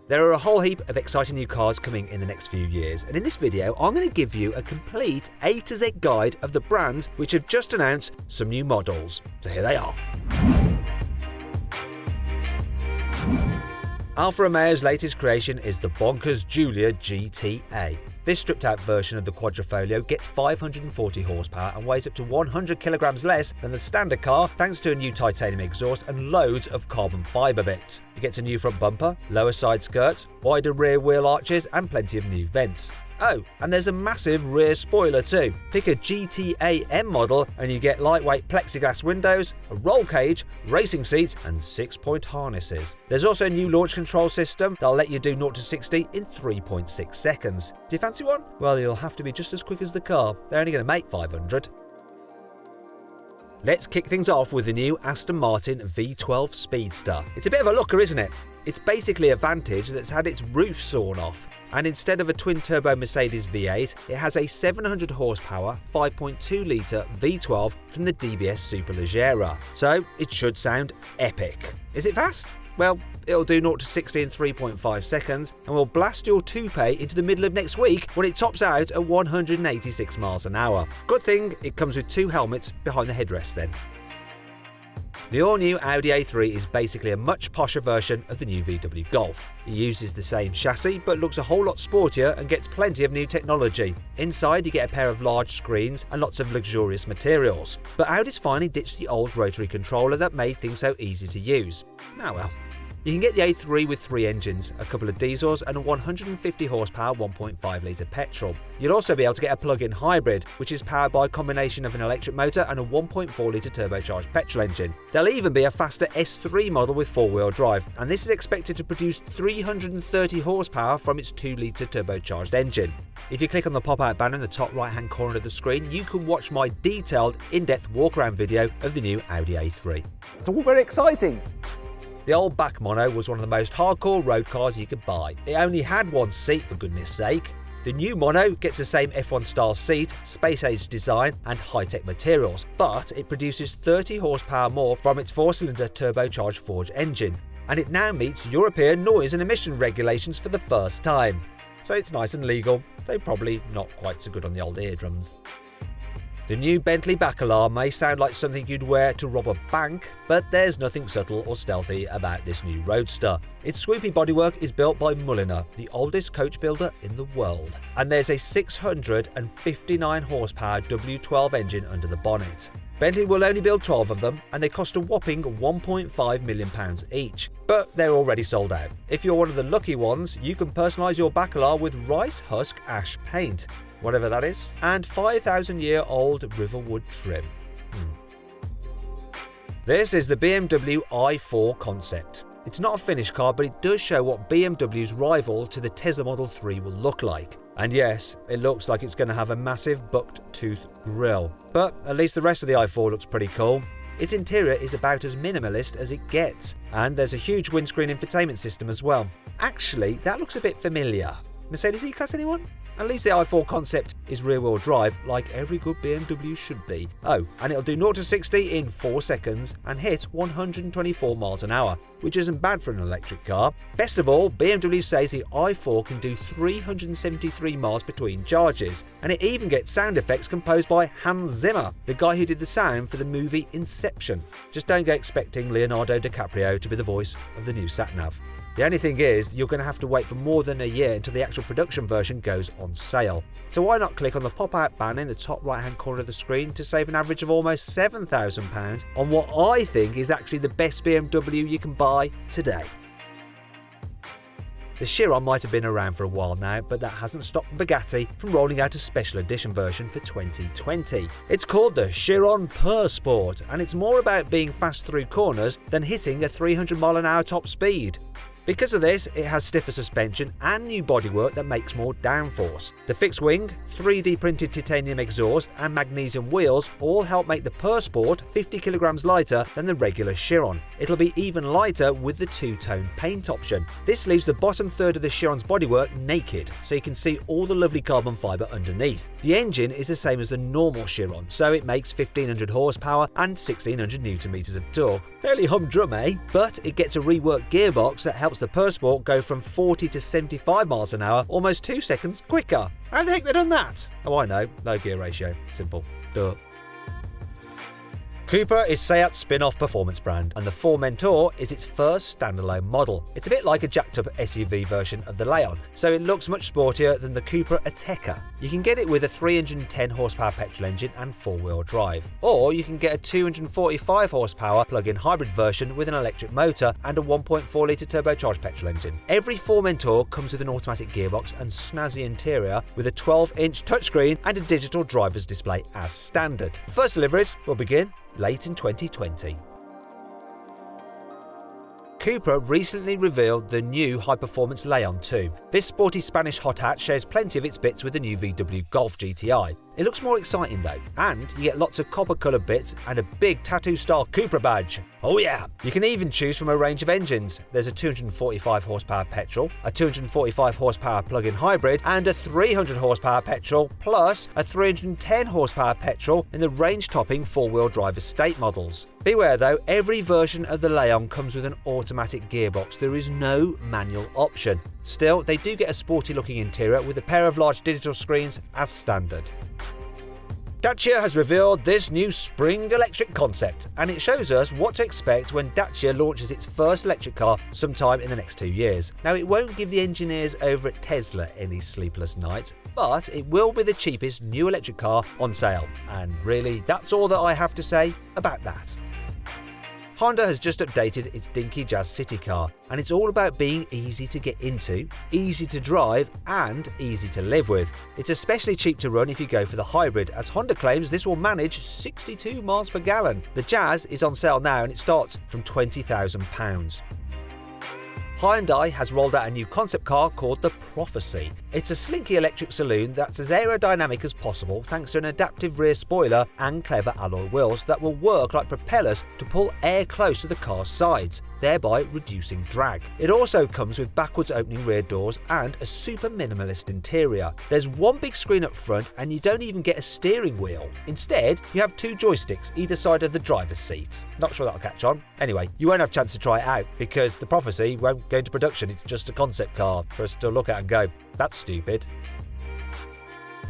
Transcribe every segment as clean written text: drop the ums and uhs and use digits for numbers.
There are a whole heap of exciting new cars coming in the next few years, and in this video I'm going to give you a complete A to Z guide of the brands which have just announced some new models. So here they are. Alfa Romeo's latest creation is the bonkers Giulia GTA. This stripped-out version of the Quadrifoglio gets 540 horsepower and weighs up to 100 kilograms less than the standard car thanks to a new titanium exhaust and loads of carbon fibre bits. It gets a new front bumper, lower side skirts, wider rear wheel arches and plenty of new vents. Oh, and there's a massive rear spoiler too. Pick a GTA M model and you get lightweight plexiglass windows, a roll cage, racing seats and 6-point harnesses. There's also a new launch control system that'll let you do 0 to 60 in 3.6 seconds. Do you fancy one? Well, you'll have to be just as quick as the car. They're only going to make 500. Let's kick things off with the new Aston Martin V12 Speedster. It's a bit of a looker, isn't it? It's basically a Vantage that's had its roof sawn off, and instead of a twin-turbo Mercedes V8, it has a 700 horsepower 5.2 litre V12 from the DBS Superleggera. So it should sound epic. Is it fast? Well, it'll do 0 to 60 in 3.5 seconds and will blast your toupee into the middle of next week when it tops out at 186 miles an hour. Good thing it comes with 2 helmets behind the headrest then. The all-new Audi A3 is basically a much posher version of the new VW Golf. It uses the same chassis but looks a whole lot sportier and gets plenty of new technology. Inside you get a pair of large screens and lots of luxurious materials. But Audi's finally ditched the old rotary controller that made things so easy to use. Oh well. You can get the A3 with 3 engines, a couple of diesels and a 150 horsepower 1.5 litre petrol. You'll also be able to get a plug-in hybrid, which is powered by a combination of an electric motor and a 1.4 litre turbocharged petrol engine. There'll even be a faster S3 model with 4-wheel drive, and this is expected to produce 330 horsepower from its 2 litre turbocharged engine. If you click on the pop-out banner in the top right-hand corner of the screen, you can watch my detailed, in-depth walk-around video of the new Audi A3. It's all very exciting! The old back mono was one of the most hardcore road cars you could buy. It only had 1 seat for goodness sake. The new mono gets the same F1 style seat, space-age design and high-tech materials, but it produces 30 horsepower more from its 4-cylinder turbocharged forged engine, and it now meets European noise and emission regulations for the first time. So it's nice and legal, though probably not quite so good on the old eardrums. The new Bentley Bacala may sound like something you'd wear to rob a bank, but there's nothing subtle or stealthy about this new roadster. Its swoopy bodywork is built by Mulliner, the oldest coach builder in the world, and there's a 659 horsepower W12 engine under the bonnet. Bentley will only build 12 of them, and they cost a whopping £1.5 million each. But they're already sold out. If you're one of the lucky ones, you can personalise your Bacala with rice husk ash paint, whatever that is, and 5,000-year-old Riverwood trim. This is the BMW i4 concept. It's not a finished car, but it does show what BMW's rival to the Tesla Model 3 will look like. And yes, it looks like it's going to have a massive bucked tooth grille. But at least the rest of the i4 looks pretty cool. Its interior is about as minimalist as it gets, and there's a huge windscreen infotainment system as well. Actually, that looks a bit familiar. Mercedes E-Class anyone? At least the i4 concept is rear-wheel drive, like every good BMW should be. Oh, and it'll do 0 to 60 in 4 seconds and hit 124 miles an hour, which isn't bad for an electric car. Best of all, BMW says the i4 can do 373 miles between charges, and it even gets sound effects composed by Hans Zimmer, the guy who did the sound for the movie Inception. Just don't go expecting Leonardo DiCaprio to be the voice of the new sat-nav. The only thing is, you're going to have to wait for more than a year until the actual production version goes on sale. So why not click on the pop-out banner in the top right-hand corner of the screen to save an average of almost £7,000 on what I think is actually the best BMW you can buy today. The Chiron might have been around for a while now, but that hasn't stopped Bugatti from rolling out a special edition version for 2020. It's called the Chiron Pur Sport, and it's more about being fast through corners than hitting a 300-mile-an-hour top speed. Because of this, it has stiffer suspension and new bodywork that makes more downforce. The fixed wing, 3D printed titanium exhaust and magnesium wheels all help make the Pur Sport 50 kilograms lighter than the regular Chiron. It'll be even lighter with the 2-tone paint option. This leaves the bottom third of the Chiron's bodywork naked, so you can see all the lovely carbon fibre underneath. The engine is the same as the normal Chiron, so it makes 1500 horsepower and 1600 Nm of torque. Fairly humdrum, eh? But it gets a reworked gearbox that helps helps the Persport go from 40 to 75 miles an hour almost 2 seconds quicker. How the heck they done that? Oh, I know. Low gear ratio. Simple. Duh. Cupra is Seat's spin-off performance brand, and the Formentor is its first standalone model. It's a bit like a jacked-up SUV version of the Leon, so it looks much sportier than the Cupra Ateca. You can get it with a 310 horsepower petrol engine and four-wheel drive, or you can get a 245 horsepower plug-in hybrid version with an electric motor and a 1.4 litre turbocharged petrol engine. Every Formentor comes with an automatic gearbox and snazzy interior with a 12-inch touchscreen and a digital driver's display as standard. First deliveries will begin late in 2020. Cupra recently revealed the new high-performance Leon 2. This sporty Spanish hot hatch shares plenty of its bits with the new VW Golf GTI. It looks more exciting though, and you get lots of copper-coloured bits and a big tattoo-style Cupra badge. Oh yeah! You can even choose from a range of engines. There's a 245 horsepower petrol, a 245 horsepower plug-in hybrid, and a 300 horsepower petrol, plus a 310 horsepower petrol in the range-topping four-wheel drive estate models. Beware though, every version of the Leon comes with an automatic gearbox. There is no manual option. Still, they do get a sporty-looking interior with a pair of large digital screens as standard. Dacia has revealed this new spring electric concept, and it shows us what to expect when Dacia launches its first electric car sometime in the next 2 years. Now, it won't give the engineers over at Tesla any sleepless nights, but it will be the cheapest new electric car on sale. And really, that's all that I have to say about that. Honda has just updated its dinky Jazz City car, and it's all about being easy to get into, easy to drive, and easy to live with. It's especially cheap to run if you go for the hybrid, as Honda claims this will manage 62 miles per gallon. The Jazz is on sale now and it starts from £20,000. Hyundai has rolled out a new concept car called the Prophecy. It's a slinky electric saloon that's as aerodynamic as possible thanks to an adaptive rear spoiler and clever alloy wheels that will work like propellers to pull air close to the car's sides, thereby reducing drag. It also comes with backwards opening rear doors and a super minimalist interior. There's one big screen up front and you don't even get a steering wheel. Instead, you have two joysticks either side of the driver's seat. Not sure that'll catch on. Anyway, you won't have a chance to try it out because the Prophecy won't go into production. It's just a concept car for us to look at and go, that's stupid.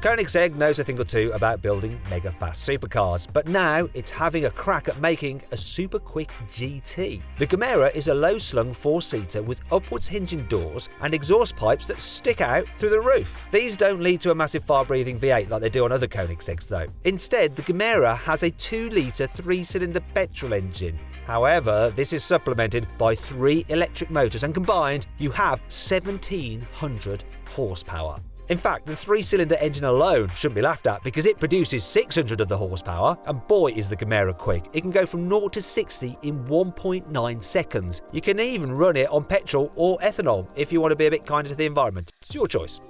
Koenigsegg knows a thing or two about building mega-fast supercars, but now it's having a crack at making a super quick GT. The Gemera is a low-slung four-seater with upwards hinging doors and exhaust pipes that stick out through the roof. These don't lead to a massive fire-breathing V8 like they do on other Koenigseggs though. Instead, the Gemera has a 2-litre 3-cylinder petrol engine. However, this is supplemented by 3 electric motors and combined, you have 1,700 horsepower. In fact, the 3-cylinder engine alone shouldn't be laughed at because it produces 600 of the horsepower, and boy is the Gemera quick. It can go from 0 to 60 in 1.9 seconds. You can even run it on petrol or ethanol if you want to be a bit kinder to the environment. It's your choice.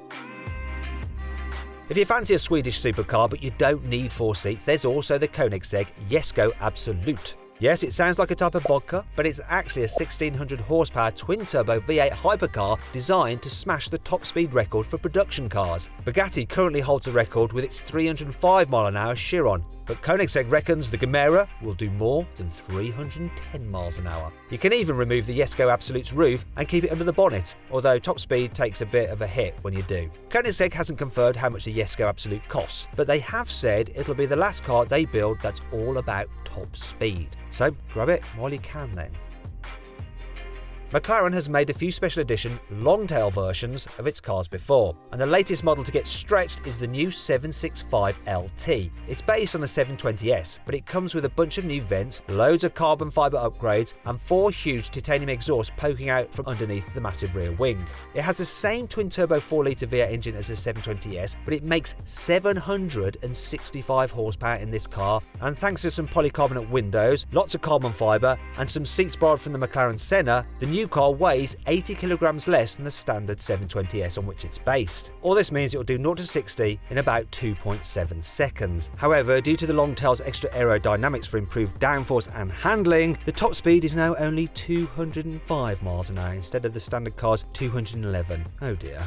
If you fancy a Swedish supercar but you don't need 4 seats, there's also the Koenigsegg Jesko Absolut. Yes, it sounds like a type of vodka, but it's actually a 1,600 horsepower twin-turbo V8 hypercar designed to smash the top speed record for production cars. Bugatti currently holds the record with its 305 mph Chiron, but Koenigsegg reckons the Gemera will do more than 310 miles an hour. You can even remove the Jesko Absolut's roof and keep it under the bonnet, although top speed takes a bit of a hit when you do. Koenigsegg hasn't confirmed how much the Jesko Absolut costs, but they have said it'll be the last car they build that's all about top speed. So grab it while you can then. McLaren has made a few special edition long-tail versions of its cars before, and the latest model to get stretched is the new 765LT. It's based on the 720S, but it comes with a bunch of new vents, loads of carbon fibre upgrades, and 4 huge titanium exhausts poking out from underneath the massive rear wing. It has the same twin-turbo 4-litre V8 engine as the 720S, but it makes 765 horsepower in this car, and thanks to some polycarbonate windows, lots of carbon fibre, and some seats borrowed from the McLaren Senna, the new car weighs 80 kilograms less than the standard 720S on which it's based. All this means it will do 0 to 60 in about 2.7 seconds. However, due to the long tail's extra aerodynamics for improved downforce and handling, the top speed is now only 205 miles an hour instead of the standard car's 211. Oh dear.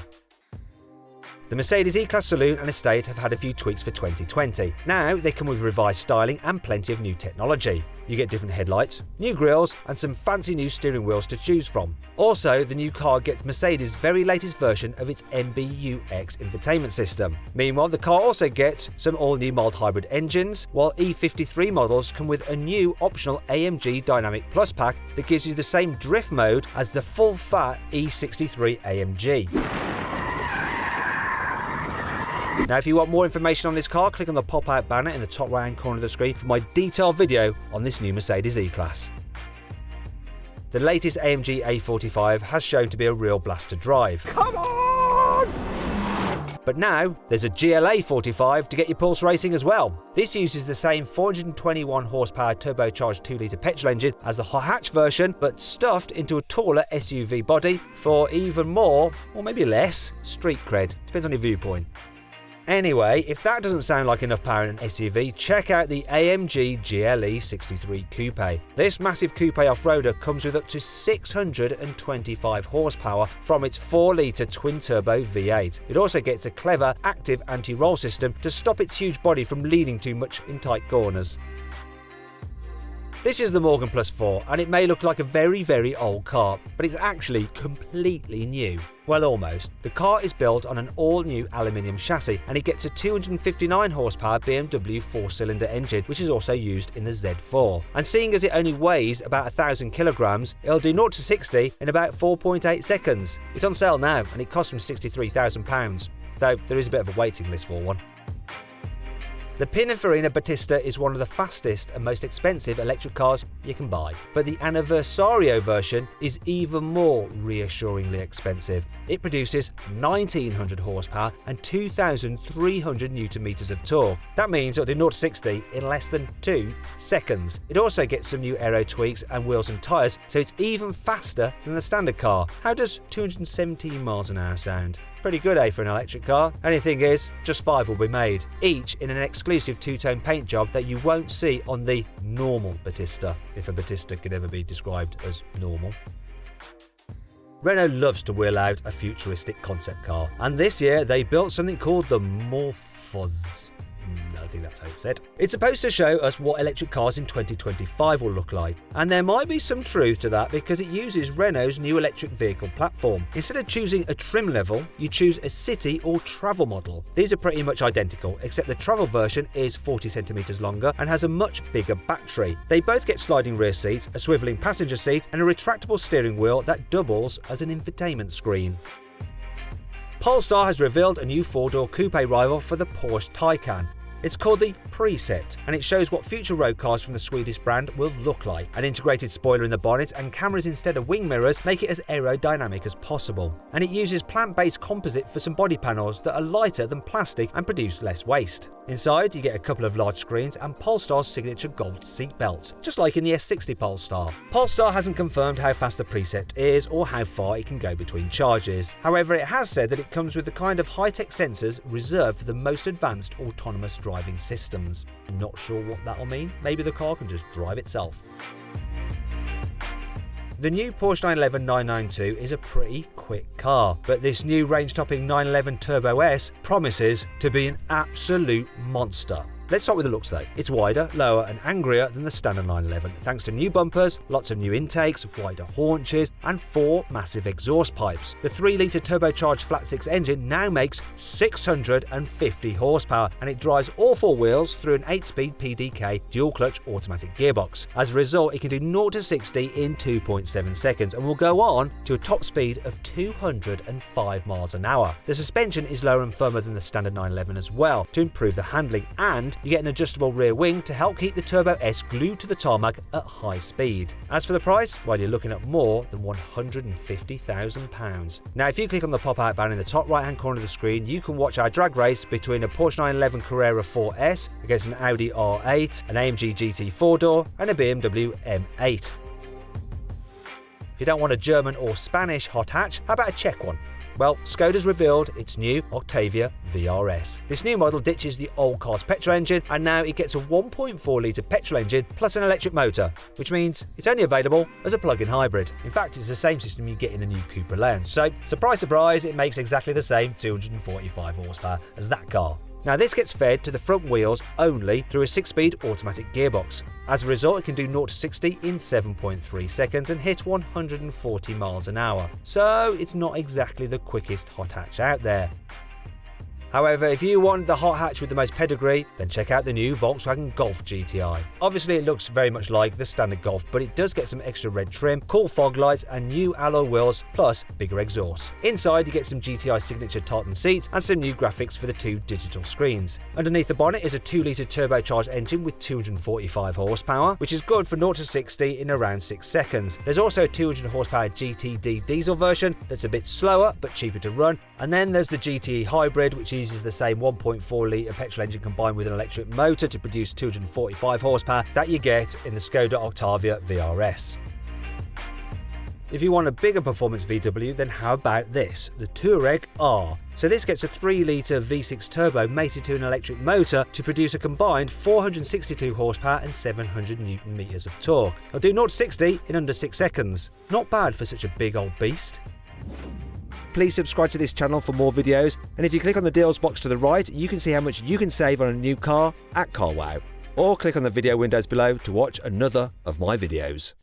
The Mercedes E-Class saloon and estate have had a few tweaks for 2020. Now they come with revised styling and plenty of new technology. You get different headlights, new grills and some fancy new steering wheels to choose from. Also, the new car gets Mercedes' very latest version of its MBUX infotainment system. Meanwhile, the car also gets some all-new mild hybrid engines, while E53 models come with a new optional AMG Dynamic Plus pack that gives you the same drift mode as the full-fat E63 AMG. Now, if you want more information on this car, click on the pop-out banner in the top right-hand corner of the screen for my detailed video on this new Mercedes E-Class. The latest AMG A45 has shown to be a real blast to drive. Come on! But now, there's a GLA 45 to get your pulse racing as well. This uses the same 421 horsepower turbocharged 2-litre petrol engine as the hot hatch version, but stuffed into a taller SUV body for even more, or maybe less, street cred. Depends on your viewpoint. Anyway, if that doesn't sound like enough power in an SUV, check out the AMG GLE 63 Coupe. This massive coupe off-roader comes with up to 625 horsepower from its 4-litre twin-turbo V8. It also gets a clever, active anti-roll system to stop its huge body from leaning too much in tight corners. This is the Morgan Plus 4, and it may look like a very, very old car, but it's actually completely new. Well, almost. The car is built on an all-new aluminium chassis, and it gets a 259 horsepower BMW 4-cylinder engine, which is also used in the Z4. And seeing as it only weighs about 1,000 kilograms, it'll do 0 to 60 in about 4.8 seconds. It's on sale now, and it costs from £63,000, though there is a bit of a waiting list for one. The Pininfarina Battista is one of the fastest and most expensive electric cars you can buy, but the Anniversario version is even more reassuringly expensive. It produces 1,900 horsepower and 2,300 Nm of torque. That means it'll do 0 to 60 in less than 2 seconds. It also gets some new aero tweaks and wheels and tyres, so it's even faster than the standard car. How does 217 miles an hour sound? Pretty good, for an electric car. Only thing is, just 5 will be made, each in an exclusive two-tone paint job that you won't see on the normal Battista, if a Battista could ever be described as normal. Renault loves to wheel out a futuristic concept car, and this year they built something called the Morphos. I think that's how it's said. It's supposed to show us what electric cars in 2025 will look like, and there might be some truth to that because it uses Renault's new electric vehicle platform. Instead of choosing a trim level, you choose a city or travel model. These are pretty much identical, except the travel version is 40 centimeters longer and has a much bigger battery. They both get sliding rear seats, a swiveling passenger seat, and a retractable steering wheel that doubles as an infotainment screen. Polestar has revealed a new 4-door coupe rival for the Porsche Taycan. It's called the Precept, and it shows what future road cars from the Swedish brand will look like. An integrated spoiler in the bonnet and cameras instead of wing mirrors make it as aerodynamic as possible. And it uses plant-based composite for some body panels that are lighter than plastic and produce less waste. Inside, you get a couple of large screens and Polestar's signature gold seat belts, just like in the S60 Polestar. Polestar hasn't confirmed how fast the Precept is or how far it can go between charges. However, it has said that it comes with the kind of high-tech sensors reserved for the most advanced autonomous driving systems. Not sure what that'll mean. Maybe the car can just drive itself. The new Porsche 911 992 is a pretty quick car, but this new range-topping 911 Turbo S promises to be an absolute monster. Let's start with the looks though. It's wider, lower and angrier than the standard 911 thanks to new bumpers, lots of new intakes, wider haunches and 4 massive exhaust pipes. The 3-litre turbocharged flat-six engine now makes 650 horsepower and it drives all 4 wheels through an 8-speed PDK dual-clutch automatic gearbox. As a result, it can do 0 to 60 in 2.7 seconds and will go on to a top speed of 205 miles an hour. The suspension is lower and firmer than the standard 911 as well to improve the handling, and you get an adjustable rear wing to help keep the Turbo S glued to the tarmac at high speed. As for the price, well, you're looking at more than £150,000. Now, if you click on the pop-out banner in the top right-hand corner of the screen, you can watch our drag race between a Porsche 911 Carrera 4S against an Audi R8, an AMG GT 4-door and a BMW M8. If you don't want a German or Spanish hot hatch, how about a Czech one? Well, Škoda's revealed its new Octavia VRS. This new model ditches the old car's petrol engine, and now it gets a 1.4-litre petrol engine plus an electric motor, which means it's only available as a plug-in hybrid. In fact, it's the same system you get in the new Cupra Lounge. So, surprise, surprise, it makes exactly the same 245 horsepower as that car. Now this gets fed to the front wheels only through a 6-speed automatic gearbox. As a result, it can do 0 to 60 in 7.3 seconds and hit 140 miles an hour. So it's not exactly the quickest hot hatch out there. However, if you want the hot hatch with the most pedigree, then check out the new Volkswagen Golf GTI. Obviously it looks very much like the standard Golf, but it does get some extra red trim, cool fog lights and new alloy wheels, plus bigger exhaust. Inside you get some GTI signature tartan seats and some new graphics for the 2 digital screens. Underneath the bonnet is a 2-litre turbocharged engine with 245 horsepower, which is good for 0 to 60 in around 6 seconds. There's also a 200 horsepower GTD diesel version that's a bit slower but cheaper to run, and then there's the GTE Hybrid, which uses the same 1.4-litre petrol engine combined with an electric motor to produce 245 horsepower that you get in the Škoda Octavia VRS. If you want a bigger performance VW, then how about this, the Touareg R. So this gets a 3-litre V6 turbo mated to an electric motor to produce a combined 462 horsepower and 700 Newton meters of torque. It'll do 0 to 60 in under 6 seconds. Not bad for such a big old beast. Please subscribe to this channel for more videos, and if you click on the deals box to the right, you can see how much you can save on a new car at CarWow. Or click on the video windows below to watch another of my videos.